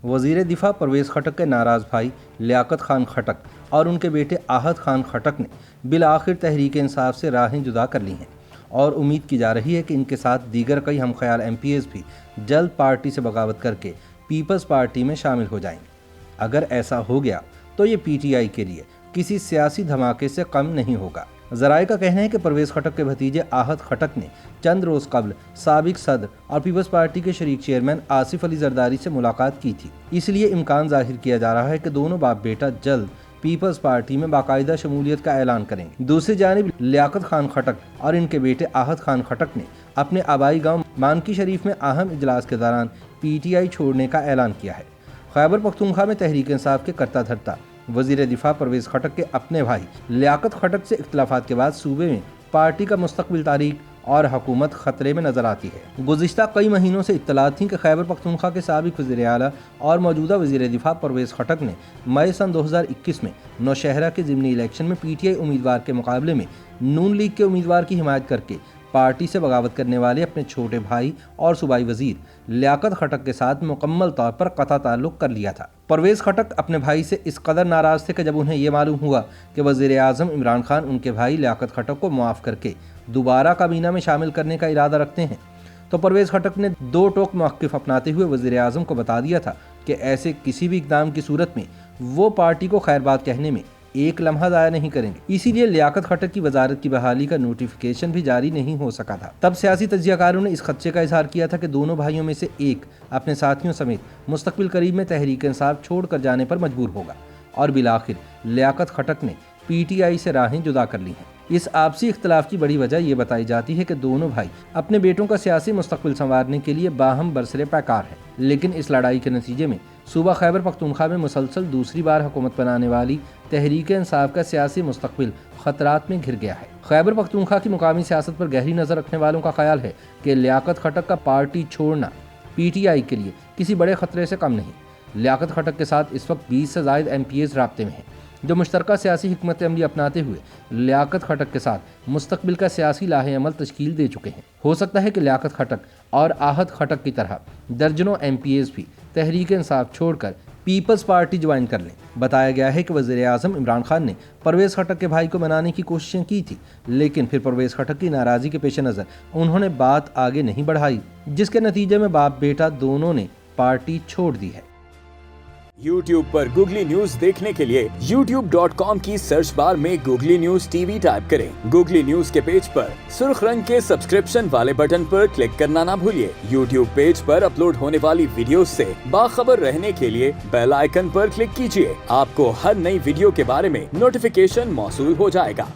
वज़ीर दिफा परवेज़ खटक के नाराज़ भाई लियाकत खान खटक और उनके बेटे आहत खान खटक ने बिलाखिर तहरीक इंसाफ से राहें जुदा कर ली हैं और उम्मीद की जा रही है कि इनके साथ दीगर कई हमख्याल MPs भी जल्द पार्टी से बगावत करके पीपल्स पार्टी में शामिल हो जाएंगे। अगर ऐसा हो गया तो ये PTI के लिए किसी सियासी धमाके से कम नहीं होगा। ज़राए का कहना है कि परवेज़ खटक के भतीजे आहत खटक ने चंद रोज़ कबल साबिक सदर और पीपल्स पार्टी के शरीक चेयरमैन आसिफ अली जरदारी से मुलाकात की थी। इसलिए इम्कान जाहिर किया जा रहा है कि दोनों बाप बेटा जल्द पीपल्स पार्टी में बाकायदा शमूलियत का ऐलान करेंगे। दूसरी जानिब लियाकत खान खटक और इनके बेटे आहत खान खटक ने अपने आबाई गांव मानकी शरीफ में अहम इजलास के दौरान PTI छोड़ने का ऐलान किया है। खैबर पख्तूनख्वा में तहरीक इंसाफ के करता धरता वज़ीर दिफा परवेज़ खटक के अपने भाई लियाकत खटक से इख्तिलाफात के बाद सूबे में पार्टी का मुस्तकबिल तारीख और हुकूमत खतरे में नजर आती है। गुज़िश्ता कई महीनों से इत्तलात थी कि खैबर पख्तूनख्वा के साबिक वज़ीर आला और मौजूदा वज़ीर दिफा परवेज़ खटक ने मई सन 2021 में नौशहरा के ज़िमनी इलेक्शन में PTI उम्मीदवार के मुकाबले में नून लीग के उम्मीदवार की हिमायत करके पार्टी से बगावत करने वाले अपने छोटे भाई और सूबाई वजीर लियाकत खटक के साथ मुकम्मल तौर पर कता ताल्लुक़ कर लिया था। परवेज़ खटक अपने भाई से इस कदर नाराज़ थे कि जब उन्हें ये मालूम हुआ कि वज़ीर आज़म इमरान खान उनके भाई लियाकत खटक को मुआफ़ करके दोबारा काबीना में शामिल करने का इरादा रखते हैं, तो परवेज़ खटक ने दो टोक मौक़िफ़ अपनाते हुए वज़ीर आज़म को बता दिया था कि ऐसे किसी भी इक़दाम की सूरत में वो पार्टी को खैरबाद कहने में एक लम्हा ज़ाया नहीं करेंगे। इसीलिए लियाकत खटक की वजारत की बहाली का नोटिफिकेशन भी जारी नहीं हो सका था। तब सियासी तज्ज़ियाकारों ने इस खदशे का इजहार किया था कि दोनों भाइयों में से एक अपने साथियों समेत मुस्तकबिल करीब में तहरीक इंसाफ छोड़ कर जाने पर मजबूर होगा और बिलाखिर लियाकत खटक ने PTI से राहें जुदा कर ली हैं। इस आपसी इख्तलाफ की बड़ी वजह यह बताई जाती है कि दोनों भाई अपने बेटों का सियासी मुस्तकबिल संवारने के लिए बाहम बरसरे पैकार हैं, लेकिन इस लड़ाई के नतीजे में सूबा खैबर पख्तूनख्वा में मुसलसल दूसरी बार हुकूमत बनाने वाली तहरीक इंसाफ का सियासी मुस्तकबिल खतरात में घिर गया है। खैबर पख्तूनख्वा की मुकामी सियासत पर गहरी नज़र रखने वालों का ख्याल है कि लियाकत खटक का पार्टी छोड़ना PTI के लिए किसी बड़े खतरे से कम नहीं। लियाकत खटक के साथ इस वक्त 20 से ज़ायद MPs राब्ते में हैं, जो मुश्तरका सियासी हिकमत अमली अपनाते हुए लियाकत खटक के साथ मुस्तकबिल का सियासी लाहे अमल तश्कील दे चुके हैं। हो सकता है कि लियाकत खटक और आहत खटक की तरह दर्जनों MPs भी तहरीक इंसाफ छोड़कर पीपल्स पार्टी ज्वाइन कर लें। बताया गया है कि वज़ीर आज़म इमरान खान ने परवेज़ खटक के भाई को मनाने की कोशिशें की थी, लेकिन फिर परवेज़ खटक की नाराज़गी के पेश नज़र उन्होंने बात आगे नहीं बढ़ाई, जिसके नतीजे में बाप बेटा दोनों ने पार्टी छोड़ दी है। YouTube पर गूगली न्यूज देखने के लिए youtube.com की सर्च बार में गूगली न्यूज TV टाइप करें। गूगली न्यूज के पेज पर सुर्ख रंग के सब्सक्रिप्शन वाले बटन पर क्लिक करना ना भूलिए। YouTube पेज पर अपलोड होने वाली वीडियोस से बाखबर रहने के लिए बेल आइकन पर क्लिक कीजिए। आपको हर नई वीडियो के बारे में नोटिफिकेशन मौसूल हो जाएगा।